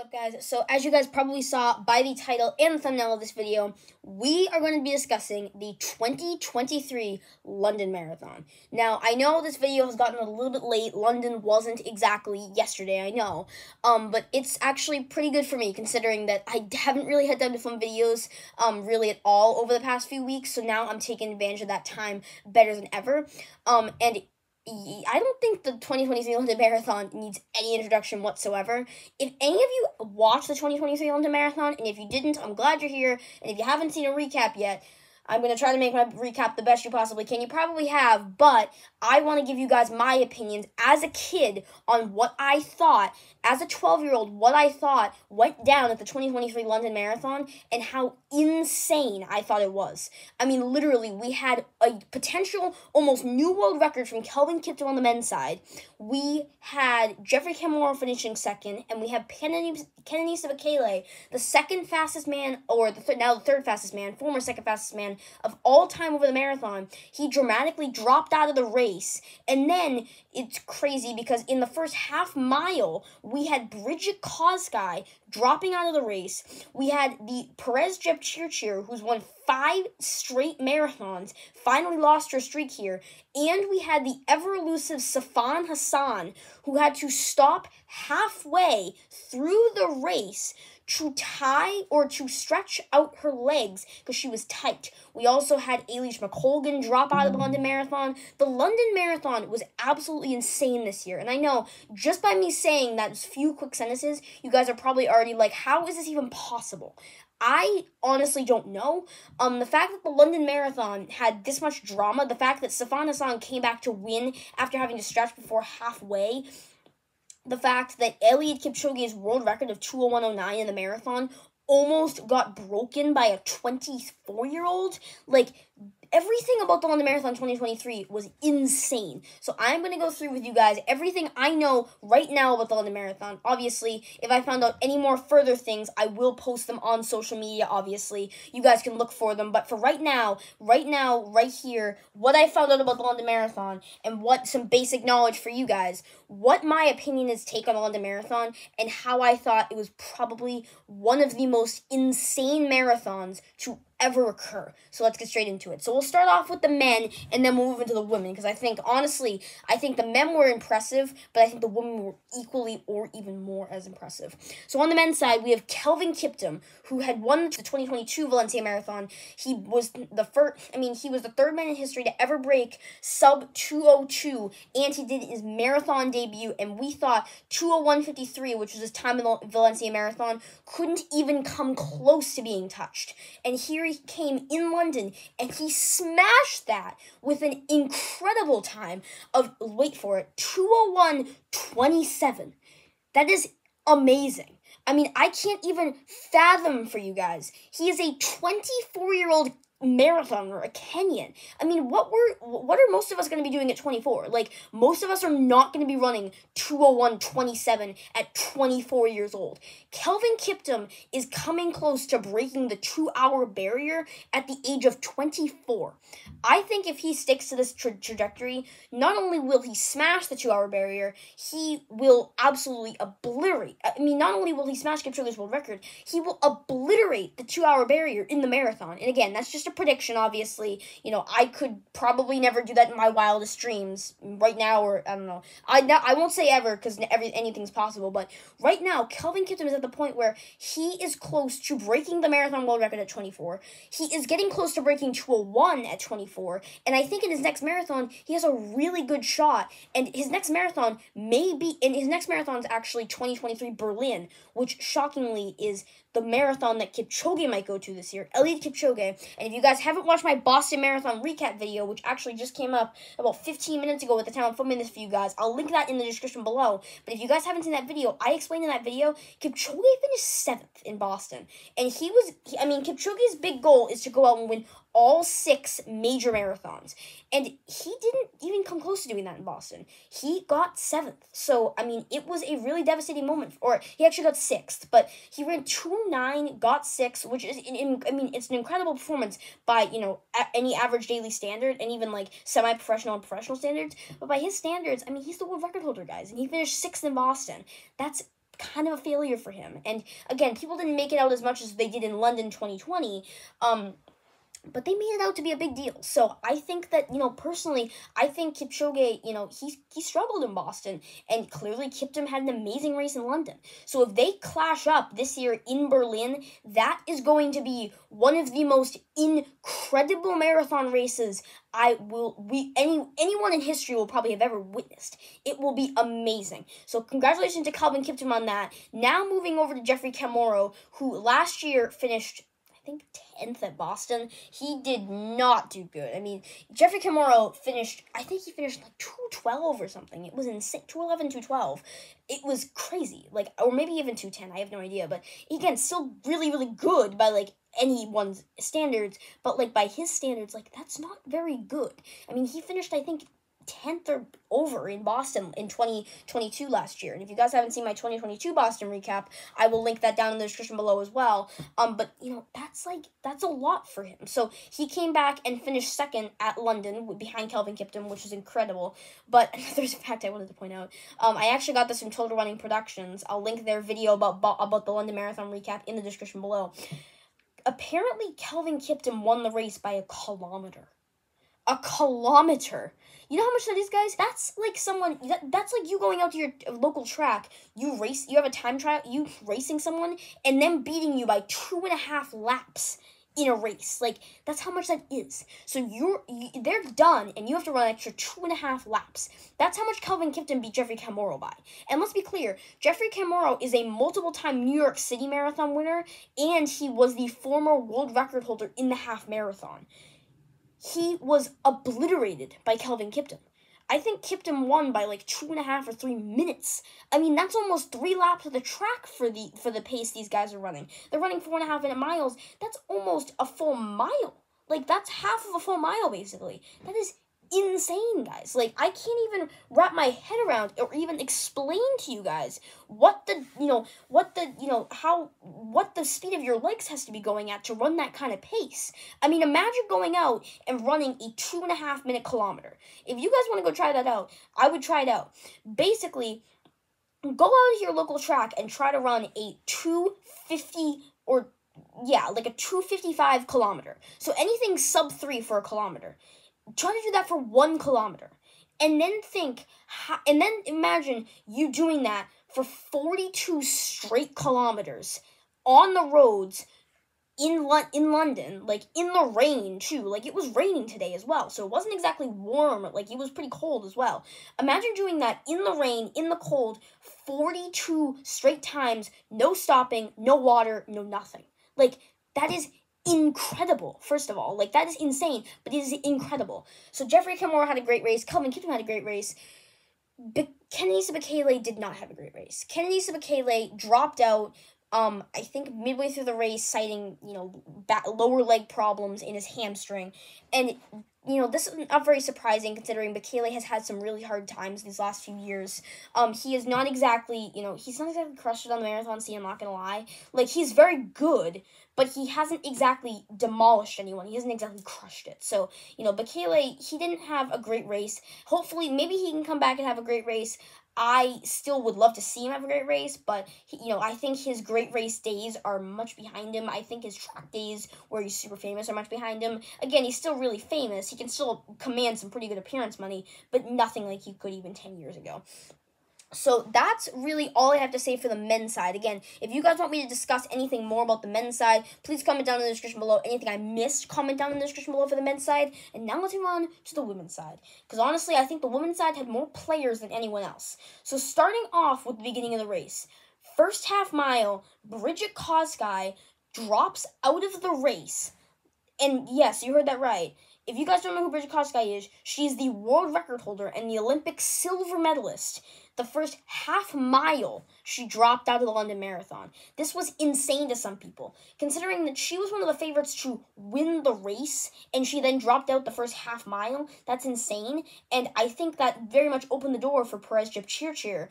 up, guys? So, as you guys probably saw by the title and the thumbnail of this video, we are going to be discussing the 2023 London Marathon. Now, I know this video has gotten a little bit late. London wasn't exactly yesterday, I know. But it's actually pretty good for me, considering that I haven't really had time to film videos, really at all over the past few weeks. So now I'm taking advantage of that time better than ever. And I don't think the 2023 London Marathon needs any introduction whatsoever. If any of you watched the 2023 London Marathon, and if you didn't, I'm glad you're here, and if you haven't seen a recap yet, I'm going to try to make my recap the best you possibly can. You probably have, but I want to give you guys my opinions as a kid on what I thought, as a 12-year-old, what I thought went down at the 2023 London Marathon and how insane I thought it was. I mean, literally, we had a potential almost new world record from Kelvin Kiptum on the men's side. We had Geoffrey Kamworor finishing second, and we have Kenenisa Bekele, the second fastest man, or now the third fastest man, former second fastest man of all time over the marathon. He dramatically dropped out of the race, and then it's crazy because in the first half mile, we had Bridget Kosgei dropping out of the race. We had the Perez Jepchirchir, who's won 5 straight marathons, finally lost her streak here. And we had the ever-elusive Sifan Hassan, who had to stop halfway through the race to tie or to stretch out her legs because she was tight. We also had Eilish McColgan drop out of the London Marathon. The London Marathon was absolutely insane this year. And I know, just by me saying that few quick sentences, you guys are probably already like, how is this even possible? I honestly don't know. The fact that the London Marathon had this much drama, the fact that Sifan Hassan came back to win after having to stretch before halfway, the fact that Eliud Kipchoge's world record of 2:01:09 in the marathon almost got broken by a 24-year-old, everything about the London Marathon 2023 was insane. So I'm going to go through with you guys everything I know right now about the London Marathon. Obviously, if I found out any more further things, I will post them on social media, obviously. You guys can look for them. But for right now, right here, what I found out about the London Marathon and what some basic knowledge for you guys, what my opinion is take on the London Marathon, and how I thought it was probably one of the most insane marathons to ever occur. So let's get straight into it. So we'll start off with the men, and then we'll move into the women, because I think the men were impressive, but I think the women were equally or even more as impressive. So on the men's side, we have Kelvin Kiptum, who had won the 2022 Valencia Marathon. He was the third man in history to ever break sub 2:02, and he did his marathon debut, and we thought 2:01:53, which was his time in the Valencia Marathon, couldn't even come close to being touched. And here he came in London, and he smashed that with an incredible time of, wait for it, 2:01:27. That is amazing. I mean, I can't even fathom for you guys. He is a 24-year-old marathoner, a Kenyan. I mean, what are most of us going to be doing at 24? Most of us are not going to be running 2:01:27 at 24 years old. Kelvin Kiptum is coming close to breaking the 2-hour barrier at the age of 24. I think if he sticks to this trajectory, not only will he smash the 2-hour barrier, he will absolutely obliterate. Not only will he smash Kipchoge's world record, he will obliterate the 2-hour barrier in the marathon. And again, that's just a prediction, obviously. I could probably never do that in my wildest dreams right now, or I don't know. I won't say ever, because anything's possible, but right now, Kelvin Kiptum is at the point where he is close to breaking the marathon world record at 24. He is getting close to breaking 2:01 at 24, and I think in his next marathon, he has a really good shot, and his next marathon is actually 2023 Berlin, which shockingly is the marathon that Kipchoge might go to this year, Eliud Kipchoge. And if you guys haven't watched my Boston Marathon recap video, which actually just came up about 15 minutes ago at the time I'm filming this for you guys, I'll link that in the description below. But if you guys haven't seen that video, I explained in that video, Kipchoge finished 7th in Boston. And Kipchoge's big goal is to go out and win all 6 major marathons. And he didn't even come close to doing that in Boston. He got 7th. So, it was a really devastating moment. Or, he actually got 6th. But he ran 2:09, got 6th, which is, it's an incredible performance by, any average daily standard, and even, semi-professional and professional standards. But by his standards, he's the world record holder, guys. And he finished 6th in Boston. That's kind of a failure for him. And again, people didn't make it out as much as they did in London 2020. But they made it out to be a big deal. So I think that, personally, I think Kipchoge, he struggled in Boston, and clearly Kiptum had an amazing race in London. So if they clash up this year in Berlin, that is going to be one of the most incredible marathon races anyone in history will probably have ever witnessed. It will be amazing. So congratulations to Kelvin Kiptum on that. Now moving over to Geoffrey Kamworor, who last year finished, I think, 10th at Boston. He did not do good. I mean, Geoffrey Kamworor finished like 2:12 or something. It was insane. 2:11, 2:12. It was crazy. Or maybe even 2:10. I have no idea. But again, still really, really good by anyone's standards. But by his standards, that's not very good. I mean, he finished, I think, 10th or over in Boston in 2022 last year. And if you guys haven't seen my 2022 Boston recap, I will link that down in the description below as well. But that's a lot for him. So he came back and finished second at London behind Kelvin Kiptum, which is incredible. But there's a fact I wanted to point out. I actually got this from Total Running Productions. I'll link their video about the London Marathon recap in the description below. Apparently, Kelvin Kiptum won the race by a kilometer. A kilometer. You know how much that is, guys? That's that's like you going out to your local track. You have a time trial, you racing someone, and them beating you by 2.5 laps in a race. That's how much that is. So they're done, and you have to run an extra 2.5 laps. That's how much Kelvin Kiptum beat Geoffrey Kamworor by. And let's be clear, Geoffrey Kamworor is a multiple-time New York City Marathon winner, and he was the former world record holder in the half marathon. He was obliterated by Kelvin Kiptum. I think Kiptum won by 2.5 or 3 minutes. I mean, that's almost 3 laps of the track for the pace these guys are running. They're running 4.5-minute miles. That's almost a full mile. That's half of a full mile, basically. That is insane, guys. I can't even wrap my head around or even explain to you guys what the speed of your legs has to be going at to run that kind of pace. I mean, imagine going out and running a 2.5-minute kilometer. If you guys want to go try that out, I would try it out. Basically, go out to your local track and try to run a 2:50 or a 2:55 kilometer. So anything sub 3 for a kilometer. Try to do that for 1 kilometer. And then imagine you doing that for 42 straight kilometers on the roads in London, in the rain too. It was raining today as well, so it wasn't exactly warm. It was pretty cold as well. Imagine doing that in the rain, in the cold, 42 straight times, no stopping, no water, no nothing. That is incredible, first of all. That is insane, but it is incredible. So Geoffrey Kamworor had a great race. Kelvin Kiptum had a great race. Kenenisa Bekele did not have a great race. Kenenisa Bekele dropped out, I think midway through the race, citing, lower leg problems in his hamstring. And, this is not very surprising considering Bekele has had some really hard times these last few years. He is not exactly, he's not exactly crushed it on the marathon scene, I'm not gonna lie. He's very good, but he hasn't exactly demolished anyone. He hasn't exactly crushed it. So, Bekele, he didn't have a great race. Hopefully, maybe he can come back and have a great race. I still would love to see him have a great race, but, I think his great race days are much behind him. I think his track days where he's super famous are much behind him. Again, he's still really famous. He can still command some pretty good appearance money, but nothing like he could even 10 years ago. So that's really all I have to say for the men's side. Again, if you guys want me to discuss anything more about the men's side, please comment down in the description below. Anything I missed, comment down in the description below for the men's side. And now let's move on to the women's side. Because honestly, I think the women's side had more players than anyone else. So starting off with the beginning of the race. First half mile, Brigid Kosgei drops out of the race. And yes, you heard that right. If you guys don't know who Brigid Kosgei is, she's the world record holder and the Olympic silver medalist. The first half mile, she dropped out of the London Marathon. This was insane to some people, considering that she was one of the favorites to win the race, and she then dropped out the first half mile. That's insane, and I think that very much opened the door for Perez Jepchirchir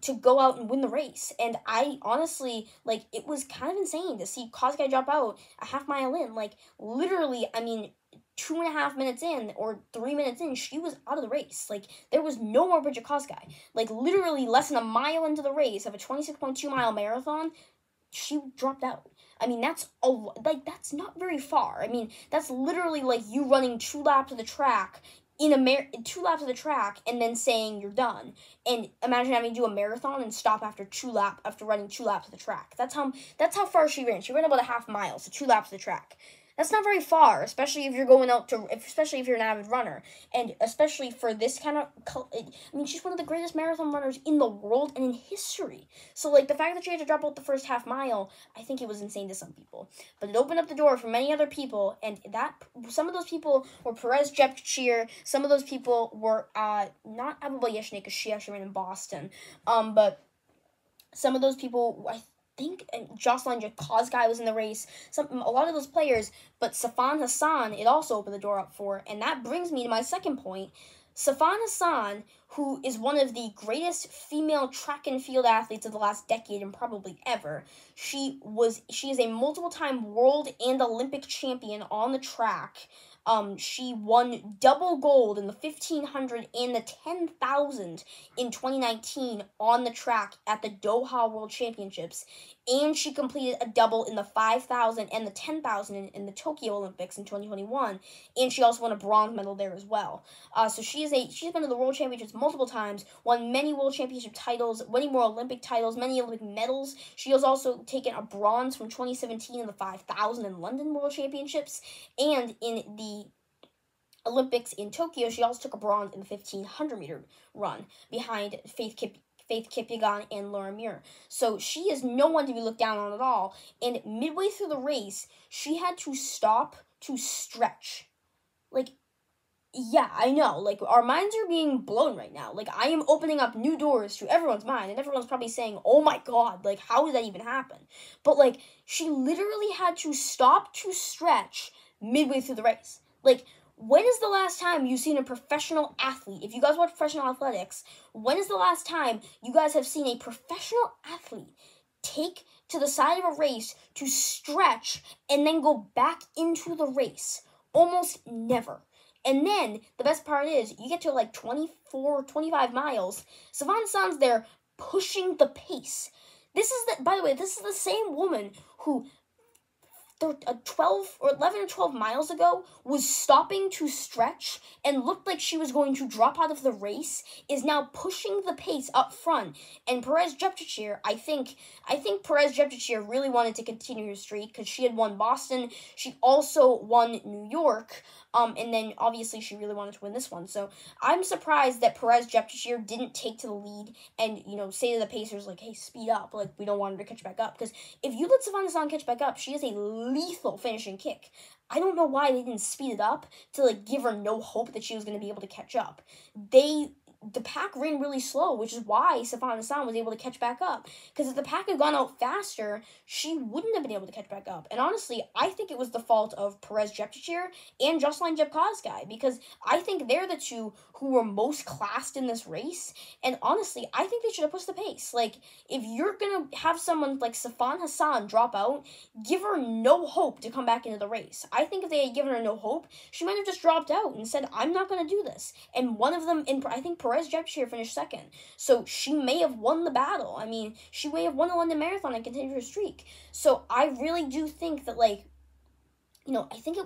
to go out and win the race. And I honestly, it was kind of insane to see Kosgei drop out a half mile in. Literally, I mean, 2.5 minutes in or 3 minutes in, she was out of the race. Like, there was no more Brigid Kosgei. Like, literally less than a mile into the race of a 26.2 mile marathon, she dropped out. I mean, that's not very far. I mean, that's literally like you running 2 laps of the track in 2 laps of the track and then saying you're done. And imagine having to do a marathon and stop after running 2 laps of the track. That's how far she ran. She ran about a half mile, so 2 laps of the track. That's not very far, especially if especially if you're an avid runner, and especially for this kind of. I mean, she's one of the greatest marathon runners in the world and in history. So, like, the fact that she had to drop out the first half mile, I think it was insane to some people. But it opened up the door for many other people, and some of those people were Perez Jepchir. Some of those people were not Abu Yeshnik, because she actually ran in Boston. But some of those people, I think Jocelyn Kosgei was in the race. A lot of those players, but Sifan Hassan, it also opened the door up for. And that brings me to my second point. Sifan Hassan, who is one of the greatest female track and field athletes of the last decade and probably ever. She is a multiple-time world and Olympic champion on the track. She won double gold in the 1500 and the 10,000 in 2019 on the track at the Doha World Championships. And she completed a double in the 5,000 and the 10,000 in the Tokyo Olympics in 2021. And she also won a bronze medal there as well. So she's been to the World Championships multiple times, won many World Championship titles, many more Olympic titles, many Olympic medals. She has also taken a bronze from 2017 in the 5,000 in London World Championships, and in the Olympics in Tokyo, she also took a bronze in the 1,500 meter run behind Faith Kipyegon and Laura Muir. So she is no one to be looked down on at all. And midway through the race, she had to stop to stretch. Like, yeah, I know. Like, our minds are being blown right now. Like, I am opening up new doors to everyone's mind, and everyone's probably saying, oh my god, like, how did that even happen? But, like, she literally had to stop to stretch midway through the race. Like, when is the last time you've seen a professional athlete? If you guys watch professional athletics, when is the last time you guys have seen a professional athlete take to the side of a race to stretch and then go back into the race? Almost never. And then the best part is you get to like 24, 25 miles. Sifan Hassan's there pushing the pace. By the way, this is the same woman who 12 or 11 or 12 miles ago was stopping to stretch and looked like she was going to drop out of the race, is now pushing the pace up front. And Perez Jepchir, I think Perez Jepchir really wanted to continue her streak because she had won Boston. She also won New York. And then obviously she really wanted to win this one. So I'm surprised that Perez Jepchir didn't take to the lead and, say to the Pacers, like, hey, speed up. Like, we don't want her to catch back up. Because if you let Sifan Hassan catch back up, she has a lethal finishing kick. I don't know why they didn't speed it up to, like, give her no hope that she was going to be able to catch up. The pack ran really slow, which is why Sifan Hassan was able to catch back up. Because if the pack had gone out faster, she wouldn't have been able to catch back up. And honestly, I think it was the fault of Perez Jepchir and Jocelyn Kosgei, because I think they're the two who were most classed in this race. And honestly, I think they should have pushed the pace. Like, if you're going to have someone like Sifan Hassan drop out, give her no hope to come back into the race. I think if they had given her no hope, she might have just dropped out and said, I'm not going to do this. And one of them, I think Perez Jepchir finished second. So she may have won the battle. I mean, she may have won the London Marathon and continued her streak. So I really do think that, like, I think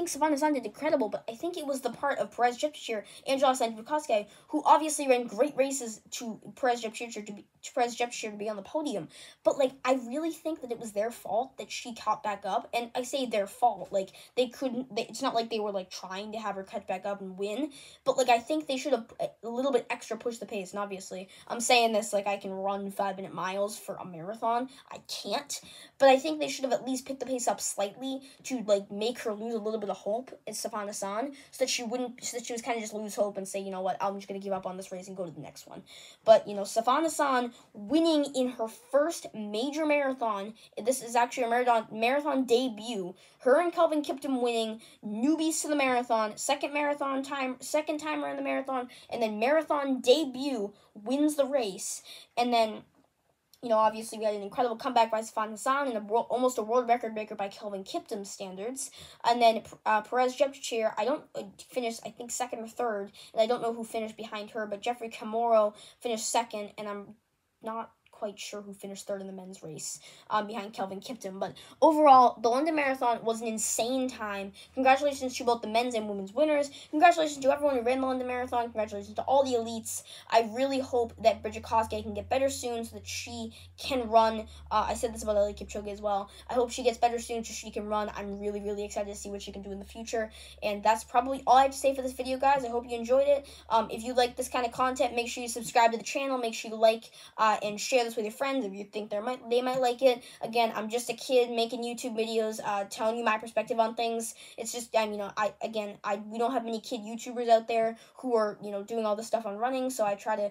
Sifan Hassan did incredible, but I think it was the part of Perez Jepchir and Jocelyn Kosgei, who obviously ran great races to Perez Jepchir to be on the podium. But, like, I really think that it was their fault that she caught back up. And I say their fault. Like, it's not like they were, like, trying to have her catch back up and win. But, like, I think they should have a little bit extra pushed the pace. And obviously, I'm saying this like I can run 5-minute miles for a marathon. I can't. But I think they should have at least picked the pace up slightly to, like, make her lose a little bit of hope in Sifan Hassan, so that she was kind of just lose hope and say, you know what, I'm just going to give up on this race and go to the next one. But, Sifan Hassan winning in her first major marathon. This is actually a marathon debut. Her and Kelvin Kiptum winning, newbies to the marathon, second time around the marathon, and then marathon debut, wins the race. And then Obviously we had an incredible comeback by Sifan Hassan and almost a world record breaker by Kelvin Kiptum standards. And then Perez Jepchirchir, finished, I think, second or third, and I don't know who finished behind her, but Jeffrey Kamoro finished second, and I'm not quite sure who finished third in the men's race behind Kelvin Kiptum. But overall, the London Marathon was an insane time. Congratulations to both the men's and women's winners. Congratulations to everyone who ran the London Marathon. Congratulations to all the elites. I really hope that Bridget Kosgei can get better soon so that she can run. I said this about Eliud Kipchoge as well. I hope she gets better soon so she can run. I'm really, really excited to see what she can do in the future. And that's probably all I have to say for this video, guys. I hope you enjoyed it. If you like this kind of content, make sure you subscribe to the channel. Make sure you like and share this with your friends if you think they might like it. Again, I'm just a kid making YouTube videos, telling you my perspective on things. It's just, we don't have many kid YouTubers out there who are, doing all this stuff on running, so I try to,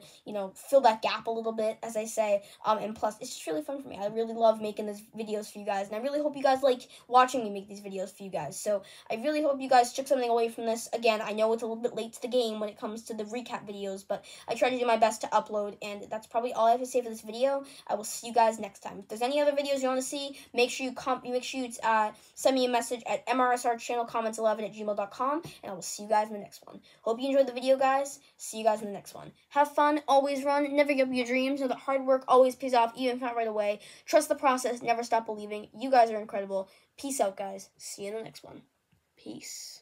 fill that gap a little bit, as I say, and plus, it's just really fun for me. I really love making these videos for you guys, and I really hope you guys like watching me make these videos for you guys, so I really hope you guys took something away from this. Again, I know it's a little bit late to the game when it comes to the recap videos, but I try to do my best to upload, and that's probably all I have to say for this video. I will see you guys next time. If there's any other videos you want to see, make sure you send me a message at mrsrchannelcomments11@gmail.com, and I will see you guys in the next one. Hope you enjoyed the video, guys. See you guys in the next one. Have fun, always run, never give up your dreams. Know that hard work always pays off, even if not right away. Trust the process, never stop believing. You guys are incredible. Peace out, guys. See you in the next one. Peace.